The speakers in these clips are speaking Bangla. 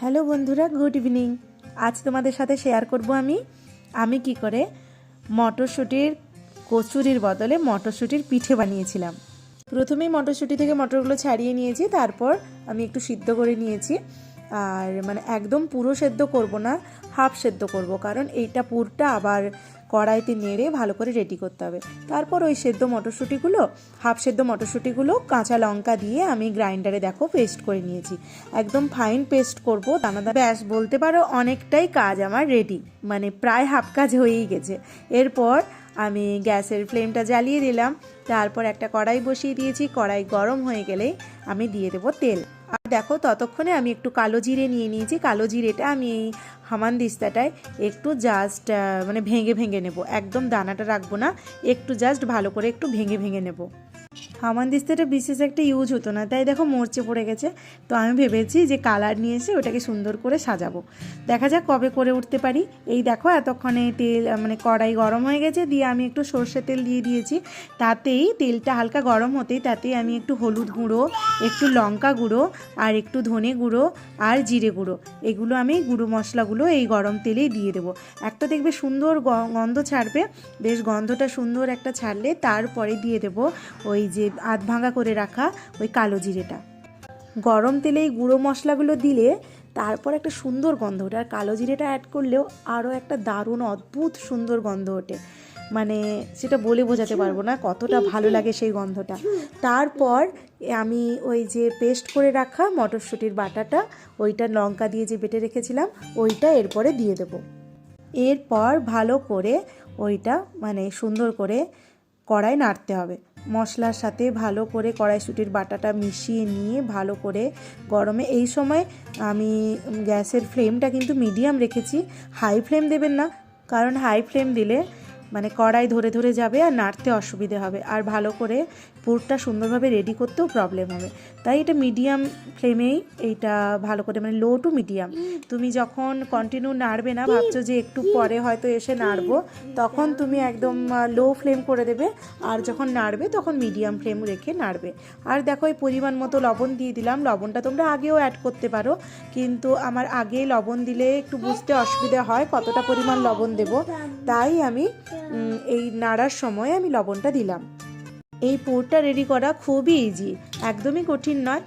হ্যালো বন্ধুরা, গুড ইভিনিং। আজ তোমাদের সাথে শেয়ার করব আমি কি করে মটরশুঁটির কচুরির বদলে মটরশুঁটির পিঠে বানিয়েছিলাম। প্রথমেই মটরশুঁটি থেকে মটরগুলো ছাড়িয়ে নিয়েছি, তারপর আমি একটু সিদ্ধ করে নিয়েছি। আর একদম পুরো সেদ্ধ করব না, হাফ সেদ্ধ করব, কারণ এইটা পুরটা আবার কড়াইতে নেড়ে ভালো করে রেডি করতে হবে। তারপর ওই হাফ সেদ্ধ মটরশুঁটিগুলো কাঁচা লঙ্কা দিয়ে আমি গ্রাইন্ডারে পেস্ট করে নিয়েছি। একদম ফাইন পেস্ট করব, দানাদার। ব্যাস বলতে পারো অনেকটাই কাজ আমার রেডি, প্রায় হাফ কাজ হয়েই গেছে। এরপর আমি গ্যাসের ফ্লেমটা জ্বালিয়ে দিলাম, তারপর একটা কড়াই বসিয়ে দিয়েছি। কড়াই গরম হয়ে গেলেই আমি দিয়ে দেবো তেল। আর ততক্ষণে আমি একটু কালো জিরে নিয়ে নিয়েছি। কালো জিরেটা আমি এই হামানদিস্তাটায় একটু জাস্ট ভেঙে ভেঙে নেব, একদম দানাটা রাখবো না, একটু জাস্ট ভালো করে একটু ভেঙে ভেঙে নেব। হামানদিস্তাটা বিশেষ একটা ইউজ হতো না, তাই মরচে পড়ে গেছে। তো আমি ভেবেছি যে কালার নিয়ে এসে ওটাকে সুন্দর করে সাজাবো। দেখা যাক কবে করে উঠতে পারি। এই এতক্ষণে তেল কড়াই গরম হয়ে গেছে, দিয়ে আমি একটু সর্ষের তেল দিয়ে দিয়েছি। তাতেই তেলটা হালকা গরম হতেই তাতেই আমি একটু হলুদ গুঁড়ো, একটু লঙ্কা গুঁড়ো, আর একটু ধনে গুঁড়ো আর জিরে গুঁড়ো, এগুলো আমি গুঁড়ো মশলাগুলো এই গরম তেলেই দিয়ে দেবো। একটা দেখবে সুন্দর গন্ধ ছাড়বে, বেশ গন্ধটা সুন্দর একটা ছাড়লে তারপরে দিয়ে দেবো ওই যে আধ ভাঙা করে রাখা ওই কালো জিরেটা। গরম তেলে এই গুঁড়ো মশলাগুলো দিলে তারপর একটা সুন্দর গন্ধ ওঠে, আর কালো জিরেটা অ্যাড করলেও আরও একটা দারুণ অদ্ভুত সুন্দর গন্ধ ওঠে। সেটা বলে বোঝাতে পারবো না কতটা ভালো লাগে সেই গন্ধটা। তারপর আমি ওই যে পেস্ট করে রাখা মটরশুঁটির বাটাটা, ওইটা লঙ্কা দিয়ে যে বেটে রেখেছিলাম, ওইটা এরপরে দিয়ে দেবো। এরপর ভালো করে ওইটা সুন্দর করে কড়াই নাড়তে হবে। মশলার সাথে ভালো করে কড়াইশুঁটির বাটাটা মিশিয়ে নিয়ে ভালো করে গরমে, এই সময় আমি গ্যাসের ফ্লেমটা কিন্তু মিডিয়াম রেখেছি, হাই ফ্লেম দেবেন না, কারণ হাই ফ্লেম দিলে কড়াই ধরে ধরে যাবে আর নাড়তে অসুবিধে হবে, আর ভালো করে পুরটা সুন্দরভাবে রেডি করতেও প্রবলেম হবে। তাই এটা মিডিয়াম ফ্লেমেই এইটা ভালো করে লো টু মিডিয়াম। তুমি যখন কন্টিনিউ নাড়বে না, ভাবছো যে একটু পরে হয়তো এসে নাড়বো, তখন তুমি একদম লো ফ্লেম করে দেবে, আর যখন নাড়বে তখন মিডিয়াম ফ্লেম রেখে নাড়বে। আর এই পরিমাণ মতো লবণ দিয়ে দিলাম। লবণটা তোমরা আগেও অ্যাড করতে পারো, কিন্তু আমার আগে লবণ দিলে একটু বুঝতে অসুবিধা হয় কতটা পরিমাণ লবণ দেব, তাই আমি এই নাড়ার সময় আমি লবণটা দিলাম। এই পুরটা রেডি করা খুবই ইজি, একদমই কঠিন নয়।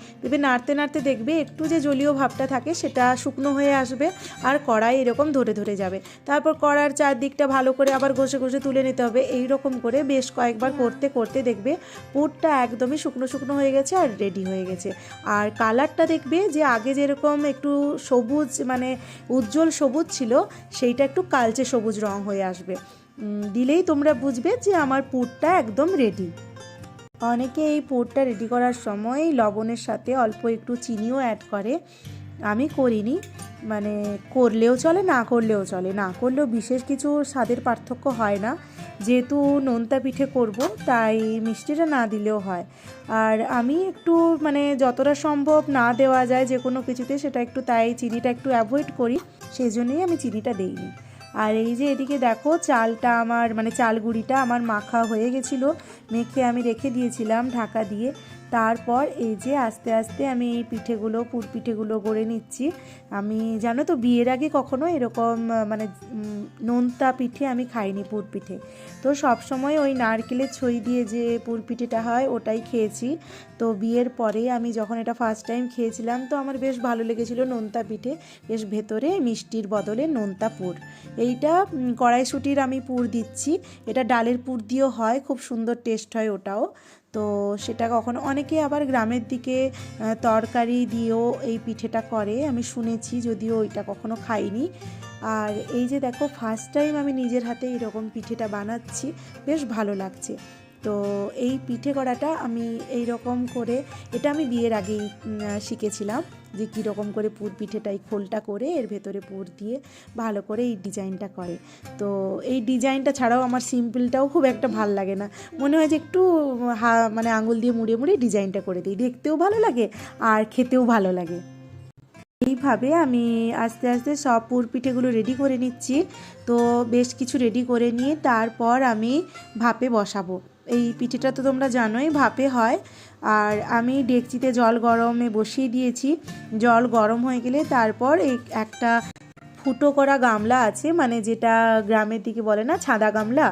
নাড়তে নাড়তে দেখবে একটু যে জলীয় ভাবটা থাকে সেটা শুকনো হয়ে আসবে, আর কড়াই এরকম ধরে ধরে যাবে। তারপর কড়ার চারদিকটা ভালো করে আবার ঘষে ঘষে তুলে নিতে হবে। এই রকম করে বেশ কয়েকবার করতে করতে দেখবে পুরটা একদমই শুকনো শুকনো হয়ে গেছে আর রেডি হয়ে গেছে। আর কালারটা দেখবে যে আগে যেরকম একটু সবুজ উজ্জ্বল সবুজ ছিল, সেইটা একটু কালচে সবুজ রং হয়ে আসবে। দিলেই তোমরা বুঝবে যে আমার পুরটা একদম রেডি। অনেকে এই পুরটা রেডি করার সময় লবণের সাথে অল্প একটু চিনিও অ্যাড করে, আমি করিনি। করলেও চলে, না করলেও চলে, না করলেও বিশেষ কিছু স্বাদের পার্থক্য হয় না। যেহেতু নোনতা পিঠে করব, তাই মিষ্টিটা না দিলেও হয়। আর আমি একটু যতটা সম্ভব না দেওয়া যায় যে কোনো কিছুতে, সেটা একটু, তাই চিনিটা একটু অ্যাভয়েড করি, সেই জন্যই আমি চিনিটা দিইনি। আর এই যে এদিকে চালটা আমার চাল গুঁড়িটা আমার মাখা হয়ে গেছিলো, মেখে আমি রেখে দিয়েছিলাম ঢাকা দিয়ে। তারপর এই যে আস্তে আস্তে আমি এই পুর পিঠেগুলো গড়ে নিচ্ছি। আমি জানো তো, বিয়ের আগে কখনো এরকম নোনতা পিঠে আমি খাইনি, পুর পিঠে। তো সবসময় ওই নারকেলের ছই দিয়ে যে পুর পিঠেটা হয় ওটাই খেয়েছি। তো বিয়ের পরে আমি যখন এটা ফার্স্ট টাইম খেয়েছিলাম, তো আমার বেশ ভালো লেগেছিলো নোনতা পিঠে, বেশ ভেতরে মিষ্টির বদলে নোনতা পুর। এইটা কড়াইশুঁটির আমি পুর দিচ্ছি, এটা ডালের পুর দিয়েও হয়, খুব সুন্দর টেস্ট হয় ওটাও। তো সেটা কখনো অনেকে আবার গ্রামের দিকে তরকারি দিয়েও এই পিঠেটা করে, আমি শুনেছি, যদিও ওইটা কখনো খাইনি। আর এই যে ফার্স্ট টাইম আমি নিজের হাতে এরকম পিঠেটা বানাচ্ছি, বেশ ভালো লাগছে। তো এই পিঠে করাটা আমি এই রকম করে, এটা আমি বিয়ের আগেই শিখেছিলাম যে কীরকম করে পুর পিঠেটাই খোলটা করে এর ভেতরে পুর দিয়ে ভালো করে এই ডিজাইনটা করে। তো এই ডিজাইনটা ছাড়াও আমার সিম্পলটাও খুব একটা ভাল লাগে না, মনে হয় যে একটু আঙুল দিয়ে মুড়ে মুড়ে ডিজাইনটা করে দিই, দেখতেও ভালো লাগে আর খেতেও ভালো লাগে। এইভাবে আমি আস্তে আস্তে সব পুর পিঠেগুলো রেডি করে নিচ্ছি। তো বেশ কিছু রেডি করে নিয়ে তারপর আমি ভাপে বসাবো। এই পিঠেটা তো তোমরা জানোই ভাপে হয়, আর আমি ডেকচিতে জল গরমে বসিয়ে দিয়েছি। জল গরম হয়ে গেলে তারপর এই একটা ফুটো করা গামলা আছে, মানে যেটা গ্রামের দিকে বলে না ছাদা গামলা,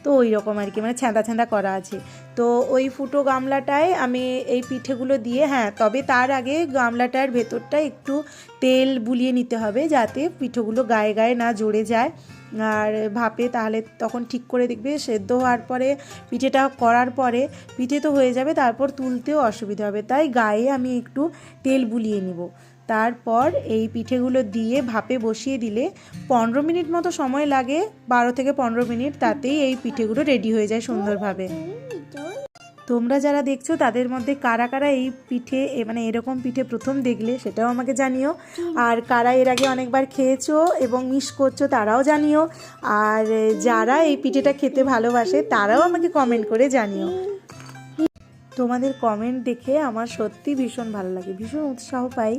তো ওই রকম আর কি, মানে ছ্যাঁদা ছ্যাঁদা করা আছে। তো ওই ফুটো গামলাটায় আমি এই পিঠেগুলো দিয়ে, হ্যাঁ তবে তার আগে গামলাটার ভেতরটা একটু তেল বুলিয়ে নিতে হবে যাতে পিঠেগুলো গায়ে গায়ে না জড়ে যায় আর ভাপে, তাহলে তখন ঠিক করে দেখবে সেদ্ধ হওয়ার পরে পিঠেটা করার পরে পিঠে তো হয়ে যাবে, তারপর তুলতেও অসুবিধা হবে, তাই গায়ে আমি একটু তেল বুলিয়ে নিব। তারপর এই পিঠেগুলো দিয়ে ভাপে বসিয়ে দিলে 15 মিনিট মতো সময় লাগে, 12 থেকে 15 মিনিট, তাতেই এই পিঠেগুলো রেডি হয়ে যায় সুন্দরভাবে। তোমরা যারা দেখছো তাদের মধ্যে কারা কারা এই পিঠে মানে এরকম পিঠে প্রথম দেখলে সেটাও আমাকে জানিও, আর কারা এর আগে অনেকবার খেয়েছো এবং মিস করছো তারাও জানিও, আর যারা এই পিঠেটা খেতে ভালোবাসে তারাও আমাকে কমেন্ট করে জানিও। তোমাদের কমেন্ট দেখে আমার সত্যি ভীষণ ভালো লাগে, ভীষণ উৎসাহ পাই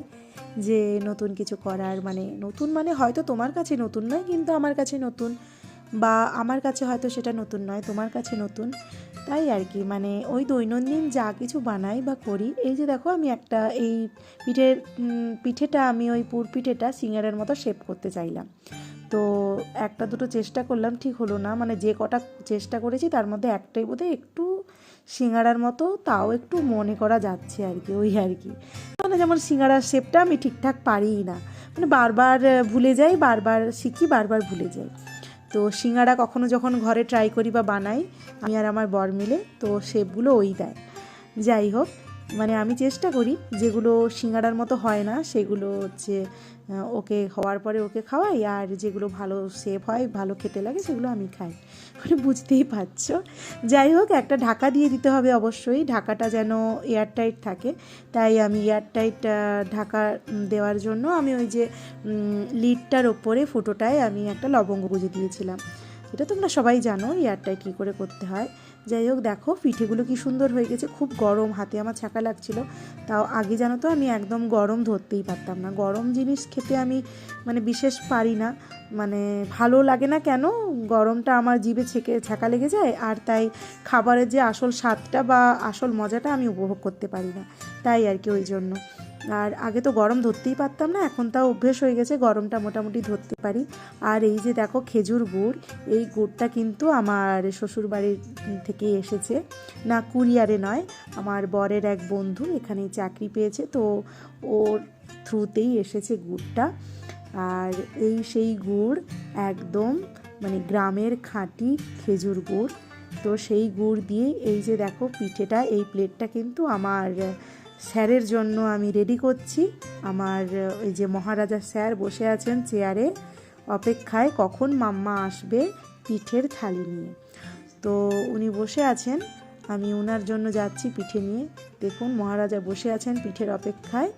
যে নতুন কিছু করার, মানে নতুন মানে হয়তো তোমার কাছে নতুন নয় কিন্তু আমার কাছে নতুন, বা আমার কাছে হয়তো সেটা নতুন নয় তোমার কাছে নতুন, তাই আর কি। মানে ওই দৈনন্দিন যা কিছু বানাই বা করি, এই যে দেখো আমি একটা এই পিঠেটা আমি ওই পুর পিঠেটা সিঙ্গারের মতো শেপ করতে চাইলাম, তো একটা দুটো চেষ্টা করলাম, ঠিক হলো না, মানে যে কটা চেষ্টা করেছি তার মধ্যে একটাই বোধহয় একটু সিঙ্গারার মতো, তাও একটু মনে করা যাচ্ছে আর কি, ওই আর কি। মানে যেমন সিঙ্গারার শেপটা আমি ঠিকঠাক পারিই না, মানে বারবার ভুলে যাই, বারবার শিখি, বারবার ভুলে যাই। তো সিঙ্গারা কখনো যখন ঘরে ট্রাই করি বা বানাই আমি আর আমার বর মিলে, তো শেপগুলো ওই দেয়। যাই হোক, মানে আমি চেষ্টা করি যেগুলো সিঙ্গারার মতো হয় না সেগুলো হচ্ছে ওকে হওয়ার পরে ওকে খাওয়াই, আর যেগুলো ভালো শেপ হয় ভালো খেতে লাগে সেগুলো আমি খাই, মানে বুঝতেই পারছো। যাই হোক, একটা ঢাকা দিয়ে দিতে হবে অবশ্যই, ঢাকাটা যেন এয়ারটাইট থাকে, তাই আমি এয়ারটাইট ঢাকা দেওয়ার জন্য আমি ওই যে লিডটার ওপরে ফুটোটায় আমি একটা লবঙ্গ গুঁজে দিয়েছিলাম। এটা তোমরা সবাই জানো এয়ারটাইট কী করে করতে হয়। যাই হোক, দেখো পিঠেগুলো কি সুন্দর হয়ে গেছে, খুব গরম, হাতে আমার ছাকা লাগছিল, তাও আগে জানো তো আমি একদম গরম ধরতেই পারতাম না, গরম জিনিস খেতে আমি মানে বিশেষ পারি না, মানে ভালো লাগে না, কেন গরমটা আমার জিভে ছাকা লেগে যায়, আর তাই খাবারের যে আসল স্বাদটা বা আসল মজাটা আমি উপভোগ করতে পারি না, তাই আর কি, ওই জন্য। আর আগে তো গরম ধরতেই পারতাম না, এখন তাও অভ্যেস হয়ে গেছে, গরমটা মোটামুটি ধরতে পারি। আর এই যে দেখো খেজুর গুড়, এই গুড়টা কিন্তু আমার শ্বশুরবাড়ির থেকে এসেছে, না কুরিয়ারে নয়, আমার বরের এক বন্ধু এখানেই চাকরি পেয়েছে, তো ওর থ্রুতেই এসেছে গুড়টা। আর এই সেই গুড় একদম মানে গ্রামের খাঁটি খেজুর গুড়, তো সেই গুড় দিয়ে এই যে দেখো পিঠেটা, এই প্লেটটা কিন্তু আমার স্যারের জন্য আমি রেডি করছি। আমার ওই যে মহারাজা স্যার বসে আছেন চেয়ারে অপেক্ষায় কখন মাম্মা আসবে পিঠের থালি নিয়ে, তো উনি বসে আছেন, আমি ওনার জন্য যাচ্ছি পিঠে নিয়ে। দেখুন মহারাজা বসে আছেন পিঠের অপেক্ষায়,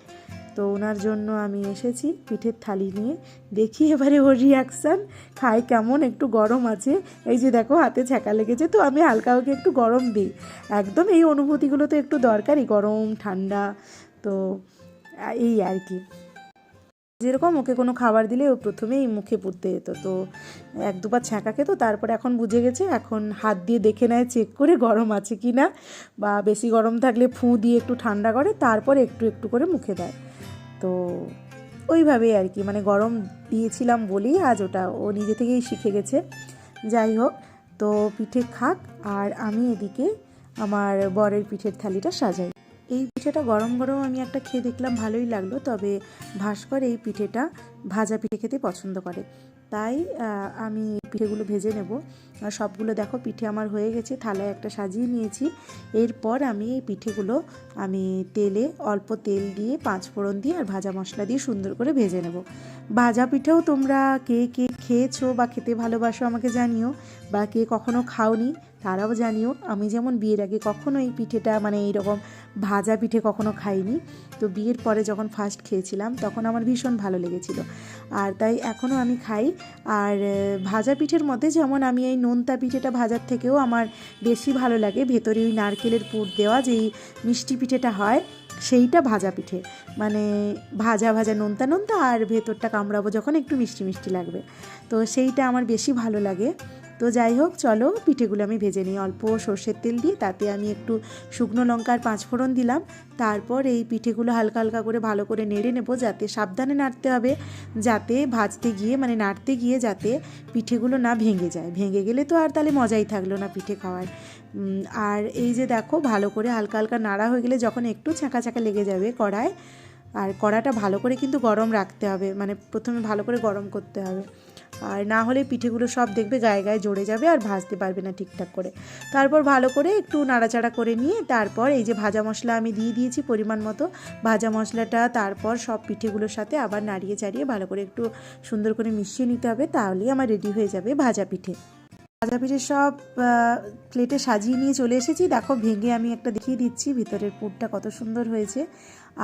তো ওনার জন্য আমি এসেছি পিঠের থালি নিয়ে, দেখি এবারে ওর রিয়াকশান, খাই কেমন, একটু গরম আছে, এই যে দেখো হাতে ছ্যাঁকা লেগেছে, তো আমি হালকা ওকে একটু গরম দিই, একদম এই অনুভূতিগুলো তো একটু দরকারই, গরম ঠান্ডা, তো এই আর কি। যেরকম ওকে কোনো খাবার দিলে ও প্রথমেই মুখে পুঁততে যেত, তো এক দুবার ছ্যাঁকা খেত, তারপরে এখন বুঝে গেছে, এখন হাত দিয়ে দেখে নেয় চেক করে গরম আছে কি না, বা বেশি গরম থাকলে ফুঁ দিয়ে একটু ঠান্ডা করে তারপরে একটু একটু করে মুখে দেয়, তো ওইভাবেই আর কি, মানে গরম দিয়েছিলাম বলেই আজ ওটা ও নিজে থেকেই শিখে গেছে। যাই হোক, তো পিঠে খাক আর আমি এদিকে আমার বরের পিঠের থালিটা সাজাই। এই পিঠেটা গরম গরম আমি একটা খেয়ে দেখলাম, ভালোই লাগলো, তবে ভাস্কর এই পিঠেটা ভাজা পিঠে খেতে পছন্দ করে, তাই আমি পিঠেগুলো ভেজে নেব। আর সবগুলো দেখো পিঠে আমার হয়ে গেছে, থালায় একটা সাজিয়ে নিয়েছি। এরপর আমি এই পিঠেগুলো আমি তেলে অল্প তেল দিয়ে 5 ফোড়ন দিয়ে আর ভাজা মশলা দিয়ে সুন্দর করে ভেজে নেব। ভাজা পিঠেও তোমরা কে কে খেয়েছো বা খেতে ভালোবাসো আমাকে জানিও, বা কে কখনো খাওনি তারাও জানিও। আমি যেমন বিয়ের আগে কখনো এই পিঠেটা মানে এইরকম ভাজা পিঠে কখনো খাইনি, তো বিয়ের পরে যখন ফার্স্ট খেয়েছিলাম তখন আমার ভীষণ ভালো লেগেছিল, আর তাই এখনও আমি খাই। আর ভাজা পিঠের মধ্যে যেমন আমি এই নোনতা পিঠেটা ভাজার থেকেও আমার বেশি ভালো লাগে, ভেতরে ওই নারকেলের পুর দেওয়া যেই মিষ্টি পিঠেটা হয় সেইটা ভাজা পিঠে, মানে ভাজা ভাজা নোনতা নোনতা, আর ভেতরটা কামড়াবো যখন একটু মিষ্টি মিষ্টি লাগবে, তো সেইটা আমার বেশি ভালো লাগে। তো তো যাই হোক, চলো পিঠেগুলো আমি ভেজে নিই। অল্প সর্ষের তেল দিয়ে তাতে আমি একটু শুকনো লঙ্কার 5 ফোড়ন দিলাম। তারপর এই পিঠেগুলো হালকা হালকা করে ভালো করে নেড়ে নেব, যাতে সাবধানে নাড়তে হবে, যাতে ভাজতে গিয়ে মানে নাড়তে গিয়ে যাতে পিঠেগুলো না ভেঙে যায়। ভেঙে গেলে তো আর তাহলে মজাই থাকলো না পিঠে খাওয়ার। আর এই যে দেখো, ভালো করে হালকা হালকা নাড়া হয়ে গেলে যখন একটু ছাঁকা ছাঁকা লেগে যাবে কড়ায়, আর কড়াটা ভালো করে কিন্তু গরম রাখতে হবে, মানে প্রথমে ভালো করে গরম করতে হবে, আর না হলে পিঠেগুলো সব দেখবে গায়ে গায়ে জড়ে যাবে আর ভাজতে পারবে না ঠিকঠাক করে। তারপর ভালো করে একটু নাড়াচাড়া করে নিয়ে তারপর এই যে ভাজা মশলা আমি দিয়ে দিয়েছি পরিমাণ মতো, ভাজা মশলাটা তারপর সব পিঠেগুলোর সাথে আবার নাড়িয়ে চাড়িয়ে ভালো করে একটু সুন্দর করে মিশিয়ে নিতে হবে, তাহলেই আমার রেডি হয়ে যাবে ভাজা পিঠে। ভাজা পিঠে সব প্লেটে সাজিয়ে নিয়ে চলে এসেছি। দেখো ভেঙে আমি একটা দেখিয়ে দিচ্ছি ভিতরের পুরটা কত সুন্দর হয়েছে।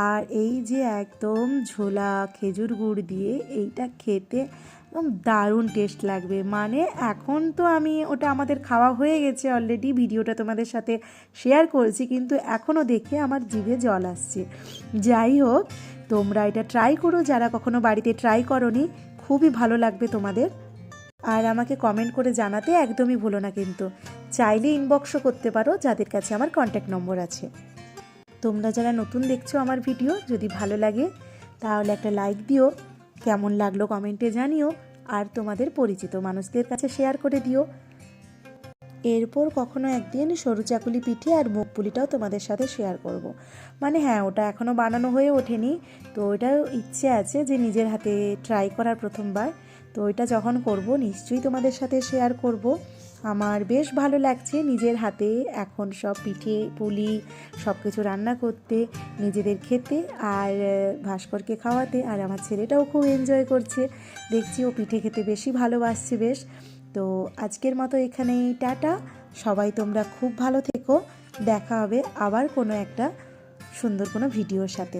আর এই যে একদম ঝোলা খেজুর গুড় দিয়ে এইটা খেতে একদম দারুণ টেস্ট লাগবে। মানে এখন তো আমি ওটা আমাদের খাওয়া হয়ে গেছে অলরেডি, ভিডিওটা তোমাদের সাথে শেয়ার করেছি, কিন্তু এখনও দেখে আমার জিভে জল আসছে। যাই হোক, তোমরা এটা ট্রাই করো, যারা কখনো বাড়িতে ট্রাই করোনি, খুবই ভালো লাগবে তোমাদের। আর আমাকে কমেন্ট করে জানাতে একদমই ভুলো না, কিন্তু চাইলে ইনবক্সও করতে পারো, যাদের কাছে আমার কন্ট্যাক্ট নম্বর আছে। তোমরা যারা নতুন দেখছো আমার ভিডিও, যদি ভালো লাগে তাহলে একটা লাইক দিও, কেমন লাগলো কমেন্টে জানিও, আর তোমাদের পরিচিত মানুষদের কাছে শেয়ার করে দিও। এরপর কখনো একদিন সরু চাকুলি পিঠে আর মুগ পুলিটাও তোমাদের সাথে শেয়ার করব। মানে হ্যাঁ, ওটা এখনও বানানো হয়ে ওঠেনি, তো ওটাও ইচ্ছে আছে যে নিজের হাতে ট্রাই করার প্রথমবার। তো ওইটা যখন করব নিশ্চয়ই তোমাদের সাথে শেয়ার করব। আমার বেশ ভালো লাগছে নিজের হাতে এখন সব পিঠে পুলি সব কিছু রান্না করতে, নিজেদের খেতে, আর ভাস্করকে খাওয়াতে। আর আমার ছেলেটাও খুব এনজয় করছে, দেখছি ও পিঠে খেতে বেশি ভালোবাসছে বেশ। তো আজকের মতো এখানেই টাটা, সবাই তোমরা খুব ভালো থেকো, দেখা হবে আবার কোনো একটা সুন্দর কোনো ভিডিওর সাথে।